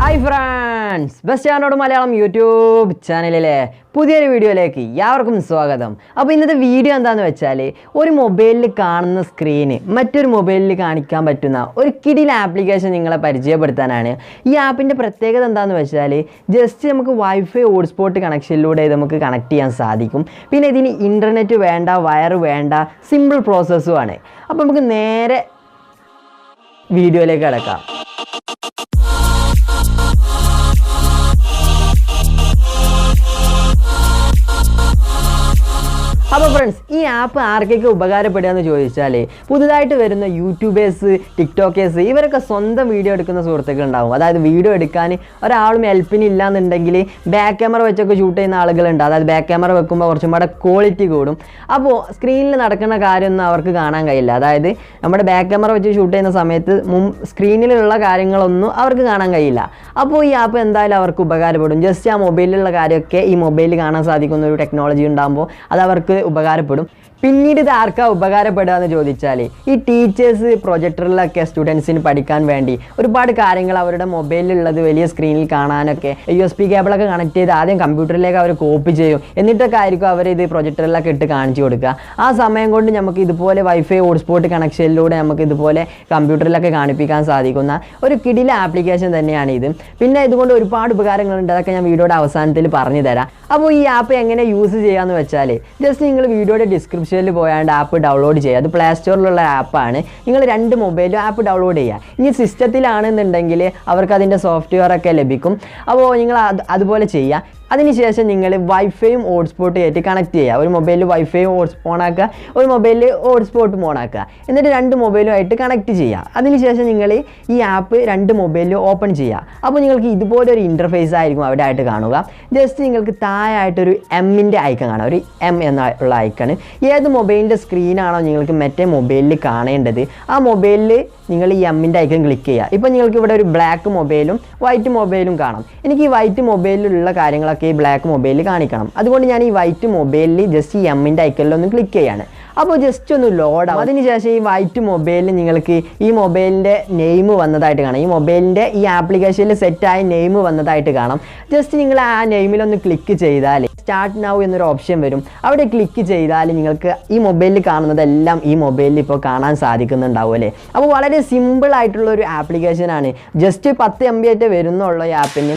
Hi friends, Beckground Malayalam YouTube channel പുതിയൊരു വീഡിയോയിലേക്ക് എല്ലാവർക്കും സ്വാഗതം. അപ്പോൾ ഇന്നത്തെ വീഡിയോ എന്താണെന്ന് വെച്ചാൽ ഒരു മൊബൈലിൽ കാണുന്ന സ്ക്രീന് മറ്റൊരു മൊബൈലിൽ കാണിക്കാൻ പറ്റുന്ന ഒരു കിടിലൻ ആപ്ലിക്കേഷൻ നിങ്ങളെ പരിചയപ്പെടുത്താനാണ്. ഈ ആപ്പിൻ്റെ പ്രത്യേകത എന്താണെന്ന് വെച്ചാൽ ജസ്റ്റ് നമുക്ക് വൈഫൈ ഹോട്ട്സ്പോട്ട് കണക്ഷനിലൂടെ ഇത് നമുക്ക് കണക്ട് ചെയ്യാൻ സാധിക്കും. പിന്നെ ഇതിന് ഇൻ്റർനെറ്റ് വേണ്ട, വയർ വേണ്ട, സിമ്പിൾ പ്രോസസ്സുമാണ്. അപ്പോൾ നമുക്ക് നേരെ വീഡിയോയിലേക്ക് കിടക്കാം. അപ്പോൾ ഫ്രണ്ട്സ്, ഈ ആപ്പ് ആർക്കൊക്കെ ഉപകാരപ്പെടുക എന്ന് ചോദിച്ചാൽ പുതുതായിട്ട് വരുന്ന യൂട്യൂബേഴ്സ്, ടിക്ടോക്കേഴ്സ് ഇവരൊക്കെ സ്വന്തം വീഡിയോ എടുക്കുന്ന സുഹൃത്തുക്കളുണ്ടാവും. അതായത് വീഡിയോ എടുക്കാൻ ഒരാളും ഹെൽപ്പിന് ഇല്ലാന്നുണ്ടെങ്കിൽ ബാക്ക് ക്യാമറ വെച്ചൊക്കെ ഷൂട്ട് ചെയ്യുന്ന ആളുകളുണ്ട്. അതായത് ബാക്ക് ക്യാമറ വെക്കുമ്പോൾ കുറച്ചും കൂടെ ക്വാളിറ്റി കൂടും. അപ്പോൾ സ്ക്രീനിൽ നടക്കുന്ന കാര്യമൊന്നും അവർക്ക് കാണാൻ കഴിയില്ല. അതായത് നമ്മുടെ ബാക്ക് ക്യാമറ വെച്ച് ഷൂട്ട് ചെയ്യുന്ന സമയത്ത് സ്ക്രീനിലുള്ള കാര്യങ്ങളൊന്നും അവർക്ക് കാണാൻ കഴിയില്ല. അപ്പോൾ ഈ ആപ്പ് എന്തായാലും അവർക്ക് ഉപകാരപ്പെടും. ജസ്റ്റ് ആ മൊബൈലിലുള്ള കാര്യമൊക്കെ ഈ മൊബൈലിൽ കാണാൻ സാധിക്കുന്ന ഒരു ടെക്നോളജി ഉണ്ടാകുമ്പോൾ അത് അവർക്ക് ഉപകാരപ്പെടും. പിന്നീട് ഇത് ആർക്കാ ഉപകാരപ്പെടുക എന്ന് ചോദിച്ചാൽ ഈ ടീച്ചേഴ്സ് പ്രൊജക്ടറിലൊക്കെ സ്റ്റുഡൻസിന് പഠിക്കാൻ വേണ്ടി ഒരുപാട് കാര്യങ്ങൾ അവരുടെ മൊബൈലിലുള്ളത് വലിയ സ്ക്രീനിൽ കാണാനൊക്കെ USB കേബിളൊക്കെ കണക്ട് ചെയ്ത് ആദ്യം കമ്പ്യൂട്ടറിലേക്ക് അവർ കോപ്പി ചെയ്യും. എന്നിട്ടൊക്കെ ആയിരിക്കും അവർ ഇത് പ്രൊജക്ടറിലൊക്കെ ഇട്ട് കാണിച്ചു കൊടുക്കുക. ആ സമയം കൊണ്ട് നമുക്ക് ഇതുപോലെ വൈഫൈ ഹോട്ട്സ്പോട്ട് കണക്ഷനിലൂടെ നമുക്ക് ഇതുപോലെ കമ്പ്യൂട്ടറിലൊക്കെ കാണിപ്പിക്കാൻ സാധിക്കുന്ന ഒരു കിടില ആപ്ലിക്കേഷൻ തന്നെയാണ് ഇത്. പിന്നെ ഇതുകൊണ്ട് ഒരുപാട് ഉപകാരങ്ങളുണ്ട്. അതൊക്കെ ഞാൻ വീഡിയോയുടെ അവസാനത്തിൽ പറഞ്ഞു തരാം. അപ്പോൾ ഈ ആപ്പ് എങ്ങനെ യൂസ് ചെയ്യാമെന്ന് വെച്ചാൽ ജസ്റ്റ് നിങ്ങൾ വീഡിയോയുടെ ഡിസ്ക്രിപ്ഷനിൽ പോയാണ്ട് ആപ്പ് ഡൗൺലോഡ് ചെയ്യുക. അത് പ്ലേ സ്റ്റോറിലുള്ള ആപ്പാണ്. നിങ്ങൾ 2 മൊബൈലും ആപ്പ് ഡൗൺലോഡ് ചെയ്യുക. ഇനി സിസ്റ്റത്തിലാണെന്നുണ്ടെങ്കിൽ അവർക്ക് അതിൻ്റെ സോഫ്റ്റ്വെയർ ഒക്കെ ലഭിക്കും. അപ്പോൾ നിങ്ങൾ അതുപോലെ ചെയ്യുക. അതിനുശേഷം നിങ്ങൾ വൈഫൈയും ഹോട്ട്സ്പോട്ടും ആയിട്ട് കണക്ട് ചെയ്യുക. ഒരു മൊബൈലിൽ വൈഫൈയും ഓണാക്കുക, ഒരു മൊബൈലിൽ ഹോട്ട്സ്പോട്ടും ഓണാക്കുക. എന്നിട്ട് 2 മൊബൈലുമായിട്ട് കണക്ട് ചെയ്യുക. അതിനുശേഷം നിങ്ങൾ ഈ ആപ്പ് 2 മൊബൈലിൽ ഓപ്പൺ ചെയ്യുക. അപ്പോൾ നിങ്ങൾക്ക് ഇതുപോലെ ഒരു ഇൻ്റർഫേസ് ആയിരിക്കും അവിടെ ആയിട്ട് കാണുക. ജസ്റ്റ് നിങ്ങൾക്ക് താഴെയായിട്ടൊരു എമ്മിൻ്റെ ഐക്കൺ കാണാം, ഒരു M എന്നുള്ള ഐക്കൺ. ഏത് മൊബൈലിൻ്റെ സ്ക്രീനാണോ നിങ്ങൾക്ക് മറ്റേ മൊബൈലിൽ കാണേണ്ടത് ആ മൊബൈലിൽ നിങ്ങൾ ഈ എമ്മിൻ്റെ ഐക്കൺ ക്ലിക്ക് ചെയ്യുക. ഇപ്പോൾ നിങ്ങൾക്ക് ഇവിടെ ഒരു ബ്ലാക്ക് മൊബൈലും വൈറ്റ് മൊബൈലും കാണാം. എനിക്ക് ഈ വൈറ്റ് മൊബൈലിലുള്ള കാര്യങ്ങളൊക്കെ ഈ ബ്ലാക്ക് മൊബൈലിൽ കാണിക്കണം. അതുകൊണ്ട് ഞാൻ ഈ വൈറ്റ് മൊബൈലിൽ ജസ്റ്റ് ഈ എമ്മിൻ്റെ ഐക്കണിലൊന്ന് ക്ലിക്ക് ചെയ്യാണ്. അപ്പോൾ ജസ്റ്റ് ഒന്ന് ലോഡാവും. അതിനുശേഷം ഈ വൈറ്റ് മൊബൈലിൽ നിങ്ങൾക്ക് ഈ മൊബൈലിൻ്റെ നെയിം വന്നതായിട്ട് കാണാം. ഈ മൊബൈലിൻ്റെ ഈ ആപ്ലിക്കേഷനിൽ സെറ്റായ നെയിം വന്നതായിട്ട് കാണാം. ജസ്റ്റ് നിങ്ങൾ ആ നെയിമിലൊന്ന് ക്ലിക്ക് ചെയ്താൽ സ്റ്റാർട്ട് നൗ എന്നൊരു ഓപ്ഷൻ വരും. അവിടെ ക്ലിക്ക് ചെയ്താൽ നിങ്ങൾക്ക് ഈ മൊബൈലിൽ കാണുന്നതെല്ലാം ഈ മൊബൈലിൽ ഇപ്പോൾ കാണാൻ സാധിക്കുന്നുണ്ടാവും അല്ലേ. അപ്പോൾ വളരെ സിമ്പിൾ ആയിട്ടുള്ള ഒരു ആപ്ലിക്കേഷനാണ്. ജസ്റ്റ് 10 MB ആയിട്ട് വരുന്നുള്ള ഈ ആപ്പിന്.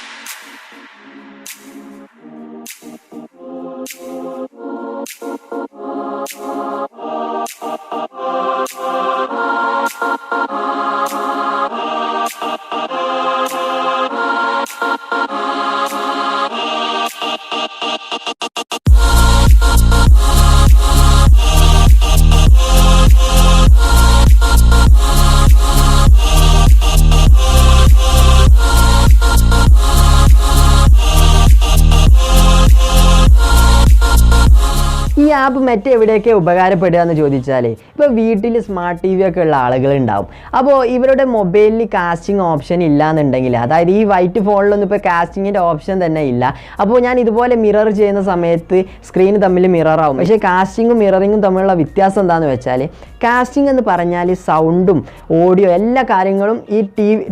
ഈ ആപ്പ് മറ്റെവിടെയൊക്കെ ഉപകാരപ്പെടുക എന്ന് ചോദിച്ചാൽ ഇപ്പോൾ വീട്ടിൽ സ്മാർട്ട് TV ഒക്കെ ഉള്ള ആളുകളുണ്ടാവും. അപ്പോൾ ഇവരുടെ മൊബൈലിൽ കാസ്റ്റിംഗ് ഓപ്ഷൻ ഇല്ല എന്നുണ്ടെങ്കിൽ, അതായത് ഈ വൈറ്റ് ഫോണിലൊന്നും ഇപ്പോൾ കാസ്റ്റിങ്ങിൻ്റെ ഓപ്ഷൻ തന്നെ ഇല്ല. അപ്പോൾ ഞാൻ ഇതുപോലെ മിറർ ചെയ്യുന്ന സമയത്ത് സ്ക്രീൻ തമ്മിൽ മിററാവും. പക്ഷേ കാസ്റ്റിങ്ങും മിററിങ്ങും തമ്മിലുള്ള വ്യത്യാസം എന്താണെന്ന് വെച്ചാൽ കാസ്റ്റിംഗ് എന്ന് പറഞ്ഞാൽ സൗണ്ടും ഓഡിയോ എല്ലാ കാര്യങ്ങളും ഈ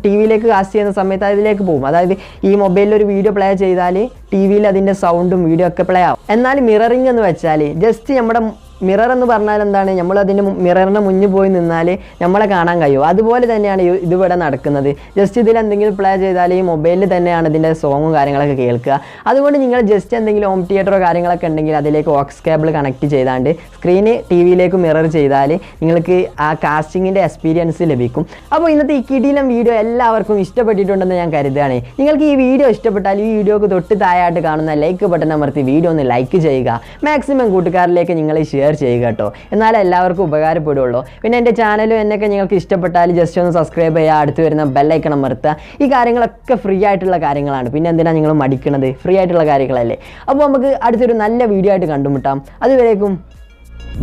ടിവിയിലേക്ക് കാസ്റ്റ് ചെയ്യുന്ന സമയത്ത് അതിലേക്ക് പോകും. അതായത് ഈ മൊബൈലിൽ ഒരു വീഡിയോ പ്ലേ ചെയ്താൽ ടിവിയിൽ അതിൻ്റെ സൗണ്ടും വീഡിയോ ഒക്കെ പ്ലേ ആവും. എന്നാൽ മിററിംഗ് എന്ന് വെച്ചാൽ ജസ്റ്റ് നമ്മുടെ മിറർ എന്ന് പറഞ്ഞാൽ എന്താണ്, നമ്മൾ അതിൻ്റെ മിററിന് മുന്നിൽ പോയി നിന്നാൽ നമ്മളെ കാണാൻ കഴിയും. അതുപോലെ തന്നെയാണ് ഇതിവിടെ നടക്കുന്നത്. ജസ്റ്റ് ഇതിൽ എന്തെങ്കിലും പ്ലേ ചെയ്താൽ ഈ മൊബൈലിൽ തന്നെയാണ് ഇതിൻ്റെ സോങ്ങും കാര്യങ്ങളൊക്കെ കേൾക്കുക. അതുകൊണ്ട് നിങ്ങൾ ജസ്റ്റ് എന്തെങ്കിലും ഹോം തിയേറ്ററോ കാര്യങ്ങളൊക്കെ ഉണ്ടെങ്കിൽ അതിലേക്ക് ഓക്സ് കേബിൾ കണക്ട് ചെയ്താണ്ട് സ്ക്രീന് ടിവിയിലേക്ക് മിറർ ചെയ്താൽ നിങ്ങൾക്ക് ആ കാസ്റ്റിങ്ങിൻ്റെ എക്സ്പീരിയൻസ് ലഭിക്കും. അപ്പോൾ ഇന്നത്തെ ഈ കിടിലം വീഡിയോ എല്ലാവർക്കും ഇഷ്ടപ്പെട്ടിട്ടുണ്ടെന്ന് ഞാൻ കരുതുകയാണ്. നിങ്ങൾക്ക് ഈ വീഡിയോ ഇഷ്ടപ്പെട്ടാൽ ഈ വീഡിയോക്ക് തൊട്ട് താഴെയായിട്ട് കാണുന്ന ലൈക്ക് ബട്ടൺ അമർത്തി വീഡിയോ ഒന്ന് ലൈക്ക് ചെയ്യുക. മാക്സിമം കൂട്ടുകാരിലേക്ക് നിങ്ങൾ ഷെയർ ചെയ്യുക കേട്ടോ. എന്നാലും എല്ലാവർക്കും ഉപകാരപ്പെടുള്ളൂ. പിന്നെ എൻ്റെ ചാനലും എന്നൊക്കെ നിങ്ങൾക്ക് ഇഷ്ടപ്പെട്ടാൽ ജസ്റ്റ് ഒന്ന് സബ്സ്ക്രൈബ് ചെയ്യുക, അടുത്ത് വരുന്ന ബെല്ലൈക്കൺ അമർത്തുക. ഈ കാര്യങ്ങളൊക്കെ ഫ്രീ ആയിട്ടുള്ള കാര്യങ്ങളാണ്. പിന്നെ എന്തിനാണ് നിങ്ങൾ മടിക്കണത്? ഫ്രീ ആയിട്ടുള്ള കാര്യങ്ങളല്ലേ. അപ്പോൾ നമുക്ക് അടുത്തൊരു നല്ല വീഡിയോ ആയിട്ട് കണ്ടുമുട്ടാം. അതുവരേക്കും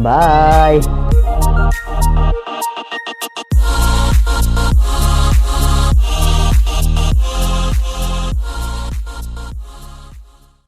ബൈ.